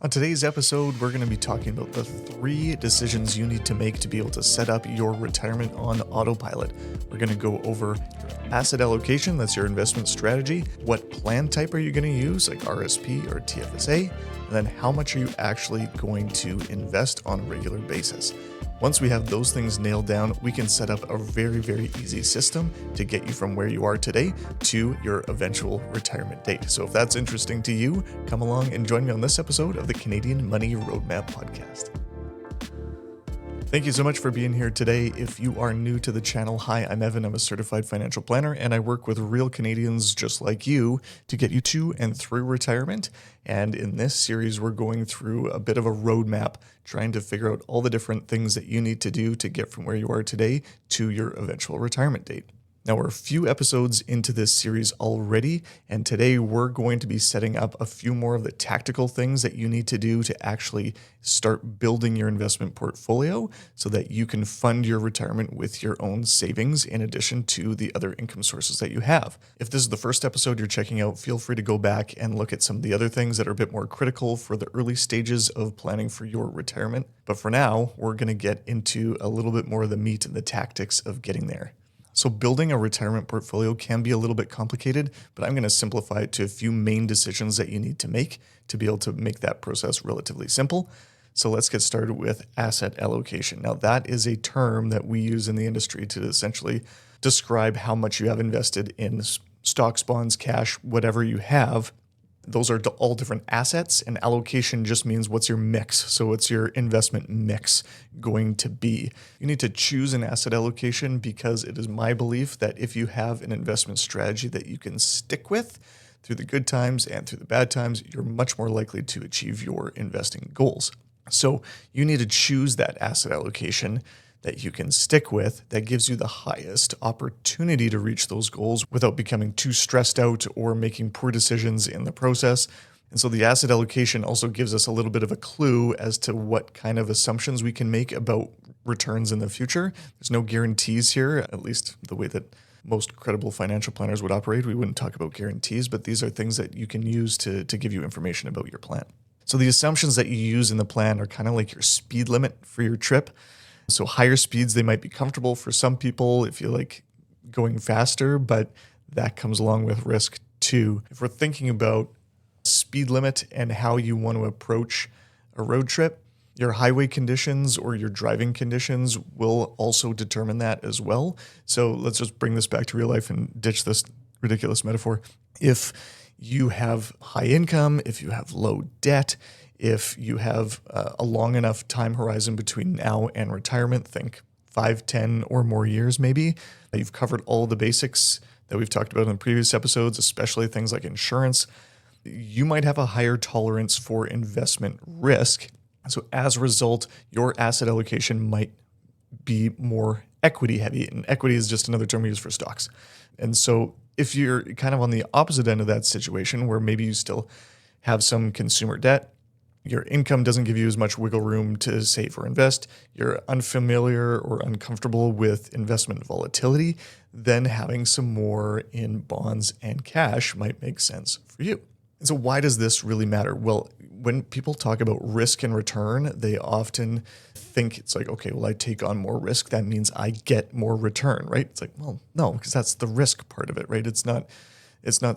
On today's episode, we're going to be talking about the 3 decisions you need to make to be able to set up your retirement on autopilot. We're going to go over your asset allocation, that's your investment strategy. What plan type are you going to use, like RSP or TFSA? And then how much are you actually going to invest on a regular basis? Once we have those things nailed down, we can set up a very, very easy system to get you from where you are today to your eventual retirement date. So if that's interesting to you, come along and join me on this episode of the Canadian Money Roadmap Podcast. Thank you so much for being here today. If you are new to the channel, hi, I'm Evan. I'm a certified financial planner, and I work with real Canadians just like you to get you to and through retirement. And in this series, we're going through a bit of a roadmap, trying to figure out all the different things that you need to do to get from where you are today to your eventual retirement date. Now, we're a few episodes into this series already, and today we're going to be setting up a few more of the tactical things that you need to do to actually start building your investment portfolio so that you can fund your retirement with your own savings in addition to the other income sources that you have. If this is the first episode you're checking out, feel free to go back and look at some of the other things that are a bit more critical for the early stages of planning for your retirement. But for now, we're going to get into a little bit more of the meat and the tactics of getting there. So building a retirement portfolio can be a little bit complicated, but I'm going to simplify it to a few main decisions that you need to make to be able to make that process relatively simple. So let's get started with asset allocation. Now, that is a term that we use in the industry to essentially describe how much you have invested in stocks, bonds, cash, whatever you have. Those are all different assets, and allocation just means what's your mix. So what's your investment mix going to be? You need to choose an asset allocation because it is my belief that if you have an investment strategy that you can stick with through the good times and through the bad times, you're much more likely to achieve your investing goals. So you need to choose that asset allocation that you can stick with that gives you the highest opportunity to reach those goals without becoming too stressed out or making poor decisions in the process. And so the asset allocation also gives us a little bit of a clue as to what kind of assumptions we can make about returns in the future. There's no guarantees here, at least the way that most credible financial planners would operate. We wouldn't talk about guarantees, but these are things that you can use to give you information about your plan. So the assumptions that you use in the plan are kind of like your speed limit for your trip. So higher speeds, they might be comfortable for some people if you like going faster, but that comes along with risk too. If we're thinking about speed limit and how you want to approach a road trip, your highway conditions or your driving conditions will also determine that as well. So let's just bring this back to real life and ditch this ridiculous metaphor. If you have high income, if you have low debt, if you have a long enough time horizon between now and retirement, think 5, 10 or more years maybe, you've covered all the basics that we've talked about in previous episodes, especially things like insurance, you might have a higher tolerance for investment risk. So as a result, your asset allocation might be more equity heavy, and equity is just another term we use for stocks. And so if you're kind of on the opposite end of that situation where maybe you still have some consumer debt, your income doesn't give you as much wiggle room to save or invest, you're unfamiliar or uncomfortable with investment volatility, then having some more in bonds and cash might make sense for you. And so why does this really matter? Well, when people talk about risk and return, they often think it's like, okay, well, I take on more risk. That means I get more return, right? It's like, well, no, because that's the risk part of it, right? It's not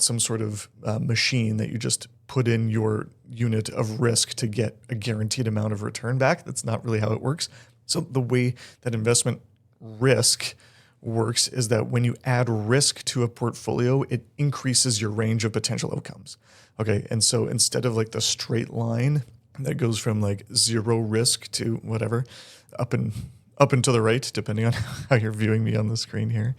some sort of machine that you just put in your unit of risk to get a guaranteed amount of return back. That's not really how it works. So the way that investment risk works is that when you add risk to a portfolio, it increases your range of potential outcomes. Okay, and so instead of like the straight line that goes from like zero risk to whatever, up and to the right, depending on how you're viewing me on the screen here,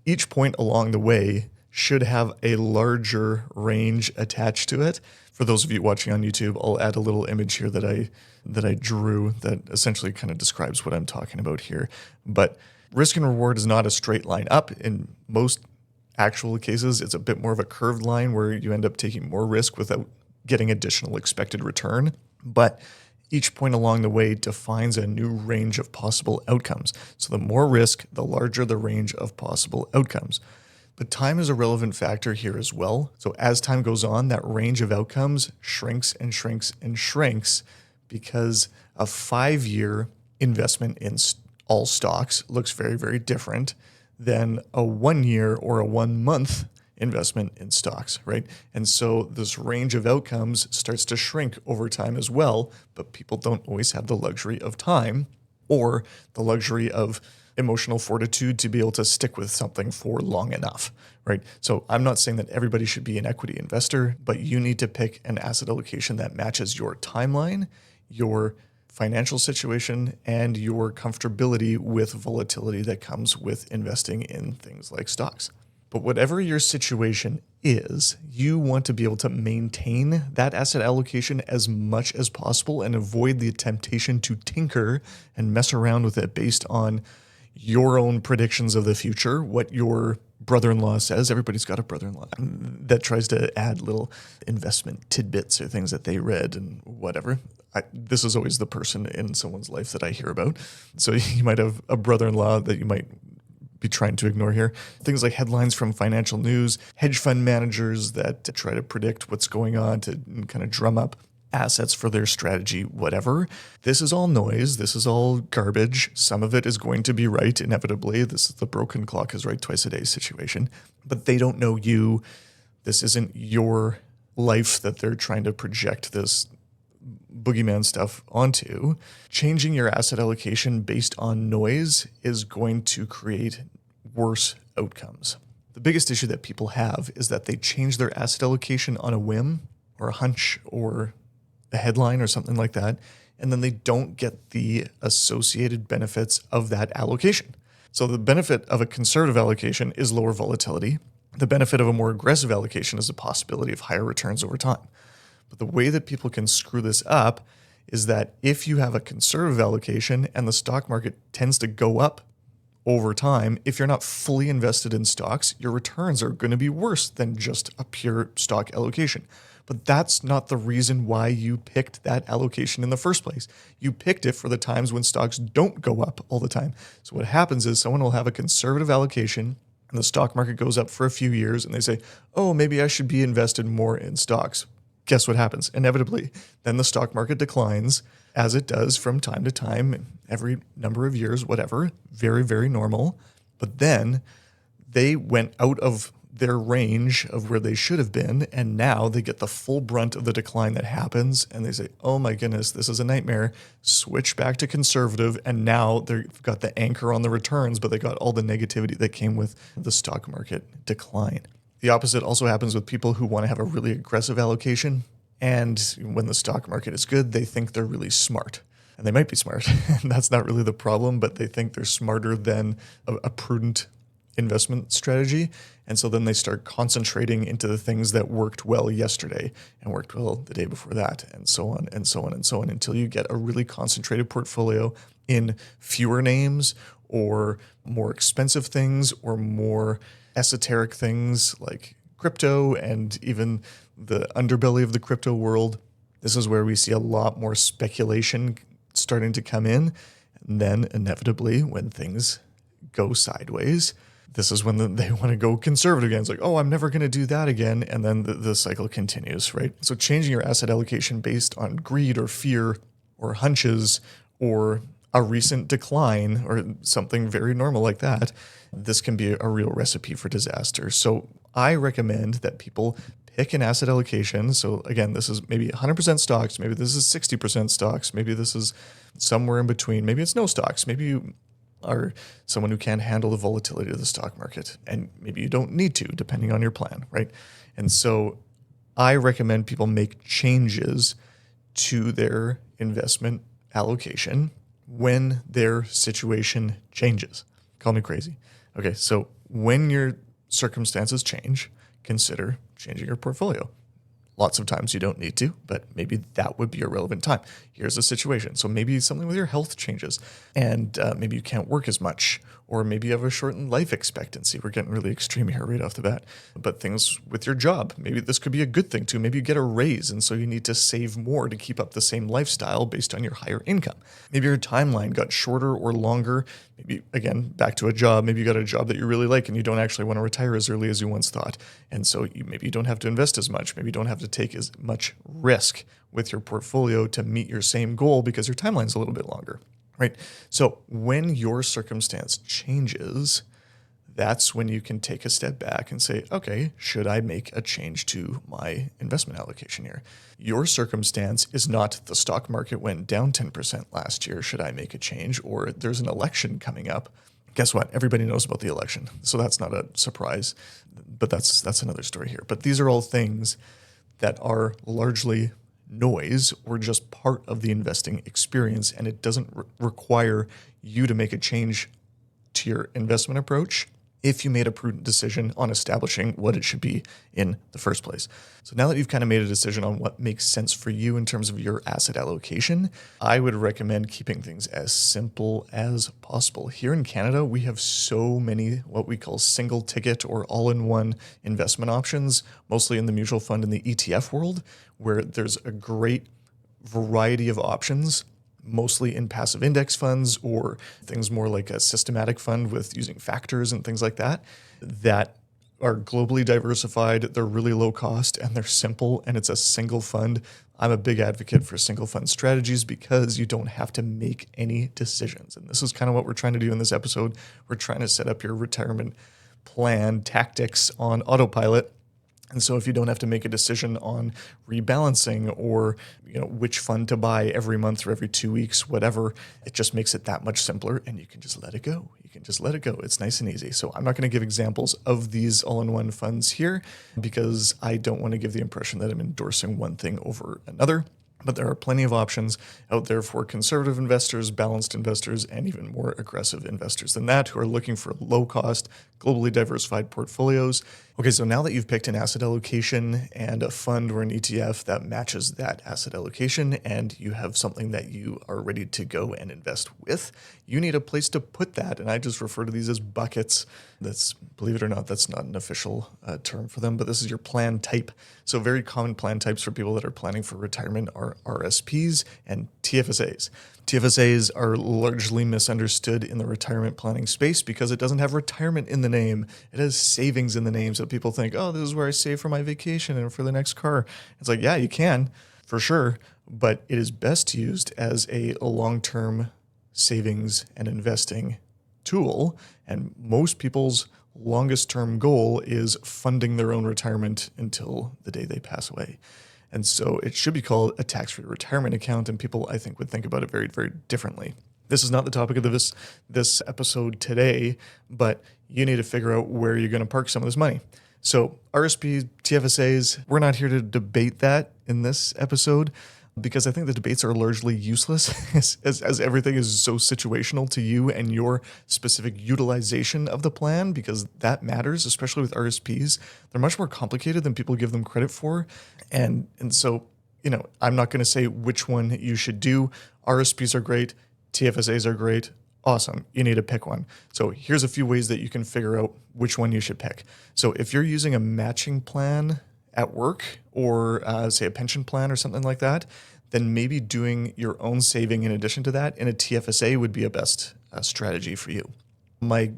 each point along the way should have a larger range attached to it. For those of you watching on YouTube, I'll add a little image here that I drew that essentially kind of describes what I'm talking about here. But risk and reward is not a straight line up. In most actual cases, it's a bit more of a curved line where you end up taking more risk without getting additional expected return. But each point along the way defines a new range of possible outcomes. So the more risk, the larger the range of possible outcomes. But time is a relevant factor here as well. So as time goes on, that range of outcomes shrinks and shrinks and shrinks because a 5-year investment in all stocks looks very, very different than a 1-year or a 1-month investment in stocks, right? And so this range of outcomes starts to shrink over time as well, but people don't always have the luxury of time or the luxury of emotional fortitude to be able to stick with something for long enough, right? So I'm not saying that everybody should be an equity investor, but you need to pick an asset allocation that matches your timeline, your financial situation, and your comfortability with volatility that comes with investing in things like stocks. But whatever your situation is, you want to be able to maintain that asset allocation as much as possible and avoid the temptation to tinker and mess around with it based on your own predictions of the future, what your brother-in-law says. Everybody's got a brother-in-law that tries to add little investment tidbits or things that they read and whatever. This is always the person in someone's life that I hear about. So you might have a brother-in-law that you might be trying to ignore here. Things like headlines from financial news, hedge fund managers that try to predict what's going on to kind of drum up assets for their strategy, whatever. This is all noise. This is all garbage. Some of it is going to be right, inevitably. This is the broken clock is right twice a day situation. But they don't know you. This isn't your life that they're trying to project this boogeyman stuff onto. Changing your asset allocation based on noise is going to create worse outcomes. The biggest issue that people have is that they change their asset allocation on a whim or a hunch or a headline or something like that, and then they don't get the associated benefits of that allocation. So the benefit of a conservative allocation is lower volatility. The benefit of a more aggressive allocation is the possibility of higher returns over time. But the way that people can screw this up is that if you have a conservative allocation and the stock market tends to go up over time, if you're not fully invested in stocks, your returns are going to be worse than just a pure stock allocation. But that's not the reason why you picked that allocation in the first place. You picked it for the times when stocks don't go up all the time. So what happens is someone will have a conservative allocation and the stock market goes up for a few years and they say, oh, maybe I should be invested more in stocks. Guess what happens? Inevitably, then the stock market declines, as it does from time to time, every number of years, whatever, very, very normal. But then they went out of their range of where they should have been, and now they get the full brunt of the decline that happens, and they say, oh my goodness, this is a nightmare, switch back to conservative, and now they've got the anchor on the returns, but they got all the negativity that came with the stock market decline. The opposite also happens with people who want to have a really aggressive allocation. And when the stock market is good, they think they're really smart. And they might be smart. And that's not really the problem, but they think they're smarter than a prudent investment strategy. And so then they start concentrating into the things that worked well yesterday and worked well the day before that, and so on and so on and so on, until you get a really concentrated portfolio in fewer names or more expensive things or more esoteric things like crypto and even the underbelly of the crypto world. This is where we see a lot more speculation starting to come in. And then inevitably, when things go sideways, this is when they want to go conservative again. It's like, oh, I'm never going to do that again. And then the cycle continues, right? So changing your asset allocation based on greed or fear or hunches or a recent decline or something very normal like that, this can be a real recipe for disaster. So I recommend that people pick an asset allocation. So again, this is maybe 100% stocks. Maybe this is 60% stocks. Maybe this is somewhere in between. Maybe it's no stocks. Maybe you are someone who can't handle the volatility of the stock market. And maybe you don't need to, depending on your plan, right? And so I recommend people make changes to their investment allocation when their situation changes. Call me crazy. Okay, so when your circumstances change, consider changing your portfolio. Lots of times you don't need to, but maybe that would be a relevant time. Here's a situation. So maybe something with your health changes and maybe you can't work as much, or maybe you have a shortened life expectancy. We're getting really extreme here right off the bat. But things with your job, maybe this could be a good thing too. Maybe you get a raise and so you need to save more to keep up the same lifestyle based on your higher income. Maybe your timeline got shorter or longer. Maybe, again, back to a job. Maybe you got a job that you really like and you don't actually want to retire as early as you once thought. And so maybe you don't have to invest as much. Maybe you don't have to take as much risk with your portfolio to meet your same goal because your timeline's a little bit longer, right? So when your circumstance changes, that's when you can take a step back and say, okay, should I make a change to my investment allocation here? Your circumstance is not the stock market went down 10% last year. Should I make a change? Or there's an election coming up. Guess what? Everybody knows about the election. So that's not a surprise, but that's another story here. But these are all things that are largely noise or just part of the investing experience. And it doesn't require you to make a change to your investment approach if you made a prudent decision on establishing what it should be in the first place. So now that you've kind of made a decision on what makes sense for you in terms of your asset allocation, I would recommend keeping things as simple as possible. Here in Canada, we have so many what we call single ticket or all-in-one investment options, mostly in the mutual fund and the ETF world, where there's a great variety of options, mostly in passive index funds or things more like a systematic fund with using factors and things like that, that are globally diversified. They're really low cost and they're simple and it's a single fund. I'm a big advocate for single fund strategies because you don't have to make any decisions. And this is kind of what we're trying to do in this episode. We're trying to set up your retirement plan tactics on autopilot. And so if you don't have to make a decision on rebalancing or which fund to buy every month or every 2 weeks, whatever, it just makes it that much simpler and you can just let it go. You can just let it go. It's nice and easy. So I'm not going to give examples of these all-in-one funds here because I don't want to give the impression that I'm endorsing one thing over another. But there are plenty of options out there for conservative investors, balanced investors, and even more aggressive investors than that who are looking for low-cost, globally diversified portfolios. Okay, so now that you've picked an asset allocation and a fund or an ETF that matches that asset allocation, and you have something that you are ready to go and invest with, you need a place to put that. And I just refer to these as buckets. That's, believe it or not, that's not an official term for them, but this is your plan type. So very common plan types for people that are planning for retirement are RSPs and TFSAs. TFSAs are largely misunderstood in the retirement planning space because it doesn't have retirement in the name. It has savings in the name. So people think, oh, this is where I save for my vacation and for the next car. It's like, yeah, you can for sure, but it is best used as a long-term savings and investing tool. And most people's longest term goal is funding their own retirement until the day they pass away. And so it should be called a tax-free retirement account, and people, I think, would think about it very, very differently. This is not the topic of this episode today, but you need to figure out where you're going to park some of this money. So RSPs, TFSAs, we're not here to debate that in this episode because I think the debates are largely useless as everything is so situational to you and your specific utilization of the plan, because that matters, especially with RSPs. They're much more complicated than people give them credit for. And so, I'm not going to say which one you should do. RSPs are great. TFSAs are great. Awesome. You need to pick one. So here's a few ways that you can figure out which one you should pick. So if you're using a matching plan at work or say a pension plan or something like that, then maybe doing your own saving in addition to that in a TFSA would be a best strategy for you. My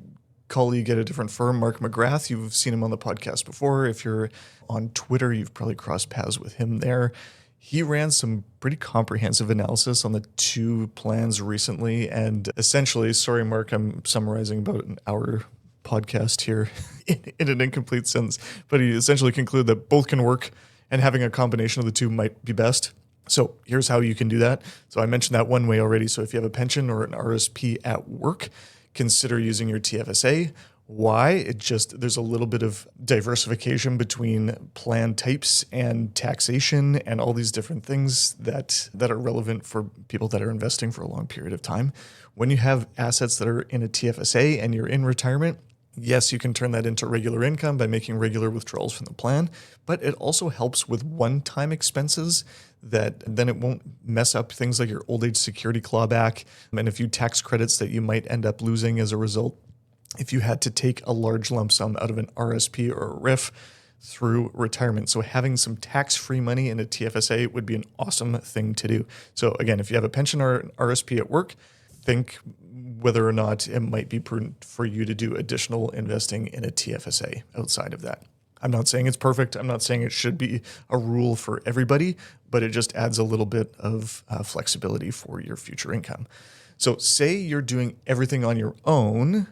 colleague at a different firm, Mark McGrath, you've seen him on the podcast before. If you're on Twitter, you've probably crossed paths with him there. He ran some pretty comprehensive analysis on the two plans recently. And essentially, sorry, Mark, I'm summarizing about an hour podcast here in an incomplete sentence, but he essentially concluded that both can work and having a combination of the two might be best. So here's how you can do that. So I mentioned that one way already. So if you have a pension or an RSP at work, consider using your TFSA. Why? There's a little bit of diversification between plan types and taxation and all these different things that are relevant for people that are investing for a long period of time. When you have assets that are in a TFSA and you're in retirement, Yes, you can turn that into regular income by making regular withdrawals from the plan, but it also helps with one-time expenses that then it won't mess up things like your old age security clawback and a few tax credits that you might end up losing as a result if you had to take a large lump sum out of an RSP or a RIF through retirement. So having some tax-free money in a TFSA would be an awesome thing to do. So again, if you have a pension or an RSP at work, think whether or not it might be prudent for you to do additional investing in a TFSA outside of that. I'm not saying it's perfect. I'm not saying it should be a rule for everybody, but it just adds a little bit of flexibility for your future income. So say you're doing everything on your own,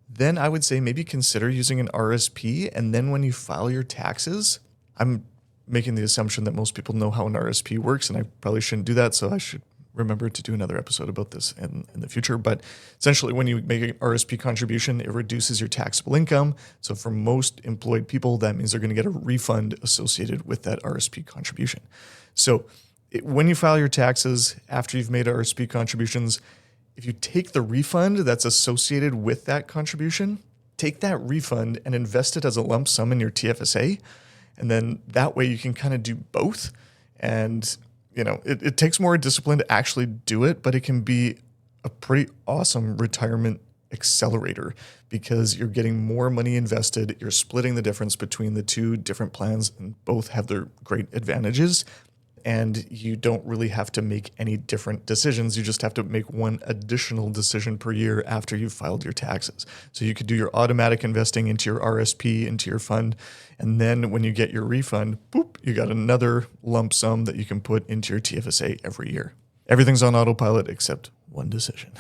then I would say maybe consider using an RSP. And then when you file your taxes, I'm making the assumption that most people know how an RSP works, and I probably shouldn't do that. So I should remember to do another episode about this in the future. But essentially, when you make an RSP contribution, it reduces your taxable income. So for most employed people, that means they're going to get a refund associated with that RSP contribution. So when you file your taxes after you've made RSP contributions, if you take the refund that's associated with that contribution, take that refund and invest it as a lump sum in your TFSA. And then that way you can kind of do both. And it takes more discipline to actually do it, but it can be a pretty awesome retirement accelerator because you're getting more money invested. You're splitting the difference between the two different plans, and both have their great advantages. And you don't really have to make any different decisions. You just have to make one additional decision per year after you've filed your taxes. So you could do your automatic investing into your RSP, into your fund. And then when you get your refund, boop, you got another lump sum that you can put into your TFSA every year. Everything's on autopilot except one decision.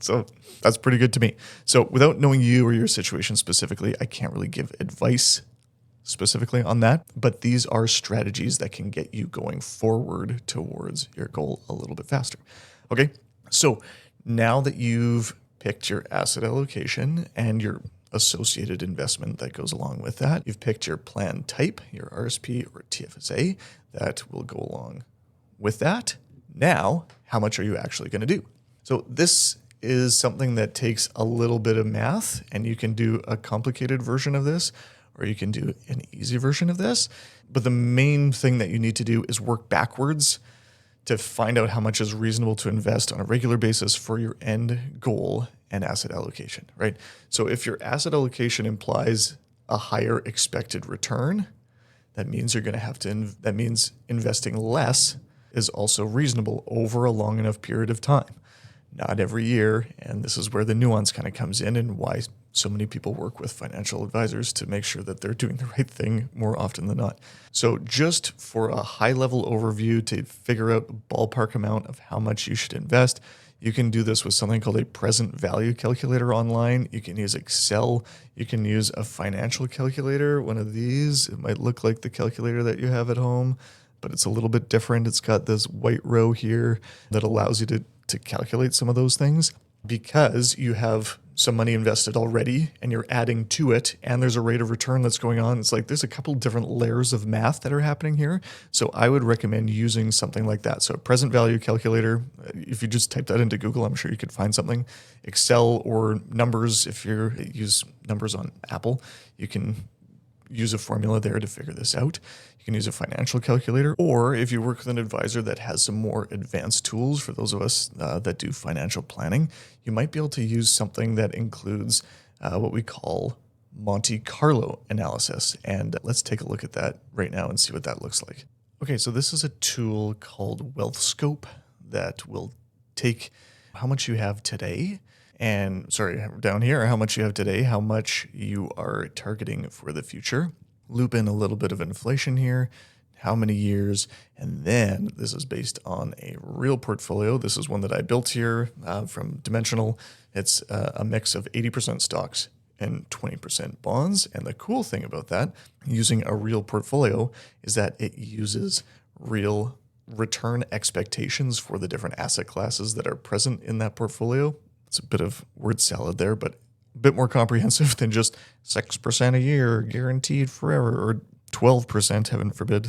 So that's pretty good to me. So without knowing you or your situation specifically, I can't really give advice specifically on that, but these are strategies that can get you going forward towards your goal a little bit faster. Okay, so now that you've picked your asset allocation and your associated investment that goes along with that, you've picked your plan type, your RSP or TFSA that will go along with that. Now, how much are you actually going to do? So this is something that takes a little bit of math, and you can do a complicated version of this, or you can do an easy version of this. But the main thing that you need to do is work backwards to find out how much is reasonable to invest on a regular basis for your end goal and asset allocation, right? So if your asset allocation implies a higher expected return, that means you're going to have to, that means investing less is also reasonable over a long enough period of time. Not every year, and this is where the nuance kind of comes in and why so many people work with financial advisors to make sure that they're doing the right thing more often than not. So just for a high-level overview to figure out a ballpark amount of how much you should invest, you can do this with something called a present value calculator online. You can use Excel. You can use a financial calculator, one of these. It might look like the calculator that you have at home, but it's a little bit different. It's got this white row here that allows you to calculate some of those things because you have some money invested already and you're adding to it and there's a rate of return that's going on. It's like there's a couple different layers of math that are happening here. So I would recommend using something like that. So a present value calculator, if you just type that into Google, I'm sure you could find something. Excel or numbers, if you use numbers on Apple, you can use a formula there to figure this out. You can use a financial calculator, or if you work with an advisor that has some more advanced tools for those of us that do financial planning, you might be able to use something that includes what we call Monte Carlo analysis. And let's take a look at that right now and see what that looks like. Okay, so this is a tool called Wealth Scope that will take how much you have today and down here, how much you have today, how much you are targeting for the future. Loop in a little bit of inflation here, how many years, and then this is based on a real portfolio. This is one that I built here from Dimensional. It's a mix of 80% stocks and 20% bonds. And the cool thing about that, using a real portfolio, is that it uses real return expectations for the different asset classes that are present in that portfolio. It's a bit of word salad there, but a bit more comprehensive than just 6% a year guaranteed forever, or 12%, heaven forbid.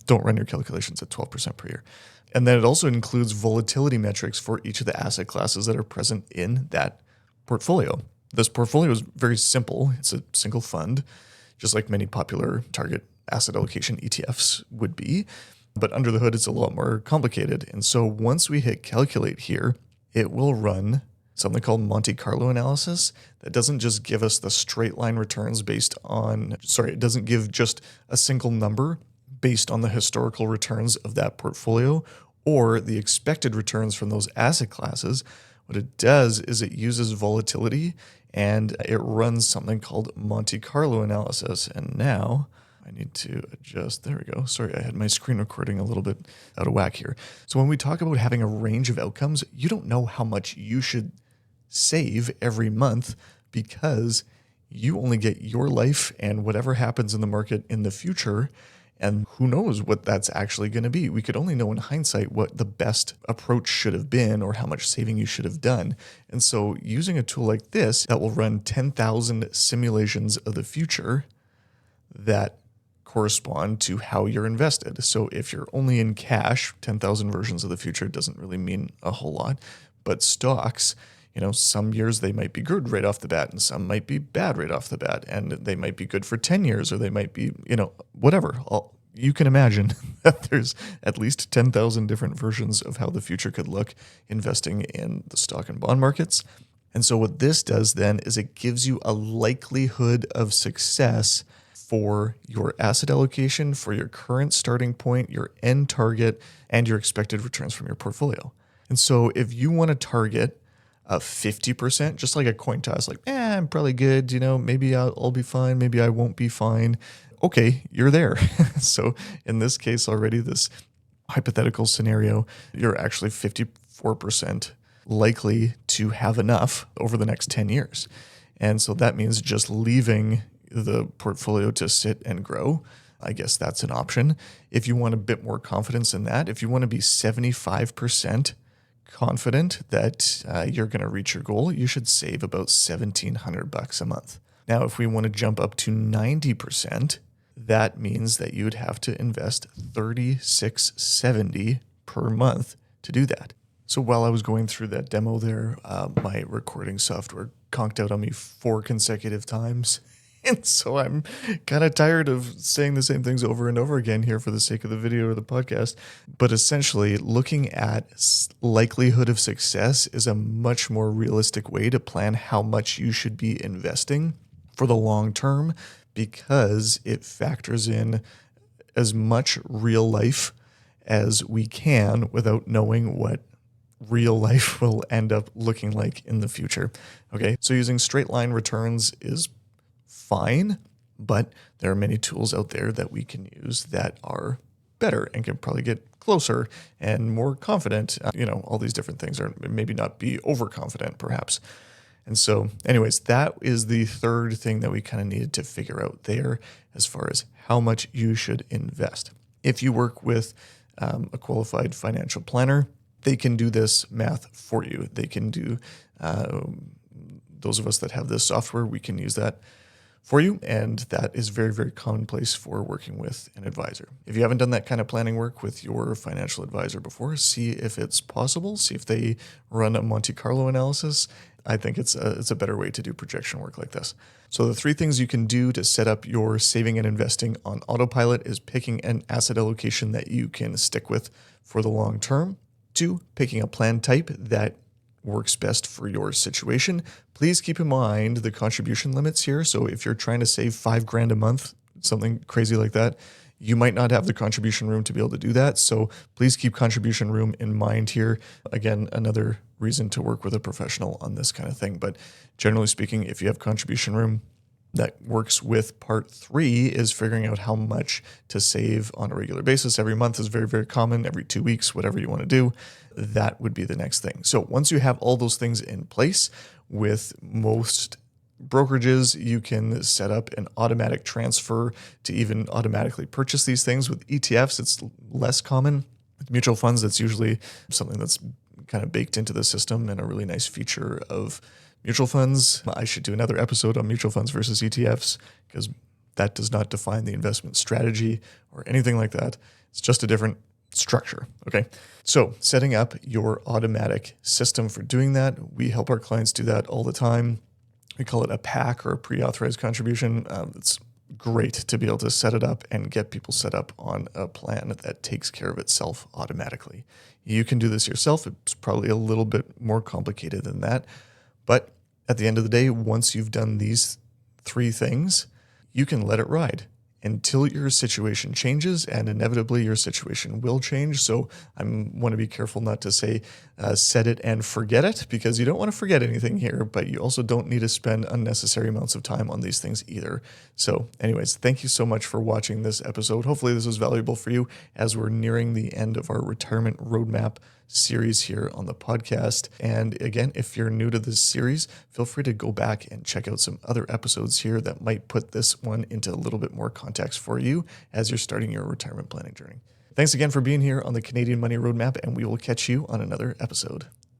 Don't run your calculations at 12% per year. And then it also includes volatility metrics for each of the asset classes that are present in that portfolio. This portfolio is very simple. It's a single fund, just like many popular target asset allocation ETFs would be. But under the hood, it's a lot more complicated. And so once we hit calculate here, it will run something called Monte Carlo analysis that doesn't just give us the straight line returns it doesn't give just a single number based on the historical returns of that portfolio or the expected returns from those asset classes. What it does is it uses volatility and it runs something called Monte Carlo analysis. And now I need to adjust. There we go. Sorry, I had my screen recording a little bit out of whack here. So when we talk about having a range of outcomes, you don't know how much you should save every month because you only get your life and whatever happens in the market in the future. And who knows what that's actually going to be. We could only know in hindsight what the best approach should have been or how much saving you should have done. And so using a tool like this that will run 10,000 simulations of the future that correspond to how you're invested. So if you're only in cash, 10,000 versions of the future doesn't really mean a whole lot. But stocks, some years they might be good right off the bat and some might be bad right off the bat. And they might be good for 10 years or they might be, whatever. You can imagine that there's at least 10,000 different versions of how the future could look investing in the stock and bond markets. And so what this does then is it gives you a likelihood of success for your asset allocation, for your current starting point, your end target, and your expected returns from your portfolio. And so if you want to target a 50%, just like a coin toss, like, I'm probably good, maybe I'll be fine, maybe I won't be fine. Okay, you're there. So in this case already, this hypothetical scenario, you're actually 54% likely to have enough over the next 10 years. And so that means just leaving the portfolio to sit and grow. I guess that's an option. If you want a bit more confidence in that, if you want to be 75% confident that you're going to reach your goal, you should save about $1,700 a month. Now, if we want to jump up to 90%, that means that you would have to invest $36.70 per month to do that. So while I was going through that demo there, my recording software conked out on me 4 consecutive times. And so I'm kind of tired of saying the same things over and over again here for the sake of the video or the podcast. But essentially, looking at likelihood of success is a much more realistic way to plan how much you should be investing for the long term because it factors in as much real life as we can without knowing what real life will end up looking like in the future. Okay, so using straight line returns is fine, but there are many tools out there that we can use that are better and can probably get closer and more confident. All these different things are maybe not be overconfident perhaps. And so anyways, that is the third thing that we kind of needed to figure out there as far as how much you should invest. If you work with a qualified financial planner, they can do this math for you. They can do, those of us that have this software, we can use that for you. And that is very, very commonplace for working with an advisor. If you haven't done that kind of planning work with your financial advisor before, see if it's possible. See if they run a Monte Carlo analysis. I think it's a better way to do projection work like this. So the 3 things you can do to set up your saving and investing on autopilot is picking an asset allocation that you can stick with for the long term. 2, picking a plan type that works best for your situation. Please keep in mind the contribution limits here. So if you're trying to save $5,000 a month, something crazy like that, you might not have the contribution room to be able to do that. So please keep contribution room in mind here. Again, another reason to work with a professional on this kind of thing. But generally speaking, if you have contribution room, that works with part 3 is figuring out how much to save on a regular basis. Every month is very, very common. Every 2 weeks, whatever you want to do, that would be the next thing. So once you have all those things in place, with most brokerages, you can set up an automatic transfer to even automatically purchase these things. With ETFs, it's less common. With mutual funds, that's usually something that's kind of baked into the system and a really nice feature of mutual funds. I should do another episode on mutual funds versus ETFs because that does not define the investment strategy or anything like that. It's just a different structure. Okay. So setting up your automatic system for doing that, we help our clients do that all the time. we call it a PAC or a pre-authorized contribution. It's great to be able to set it up and get people set up on a plan that takes care of itself automatically. You can do this yourself. It's probably a little bit more complicated than that. But at the end of the day, once you've done these 3 things, you can let it ride until your situation changes, and inevitably your situation will change. So I want to be careful not to say set it and forget it, because you don't want to forget anything here, but you also don't need to spend unnecessary amounts of time on these things either. So anyways, thank you so much for watching this episode. Hopefully this was valuable for you as we're nearing the end of our retirement roadmap series here on the podcast. And again, if you're new to this series, feel free to go back and check out some other episodes here that might put this one into a little bit more context for you as you're starting your retirement planning journey. Thanks again for being here on the Canadian Money Roadmap, and we will catch you on another episode.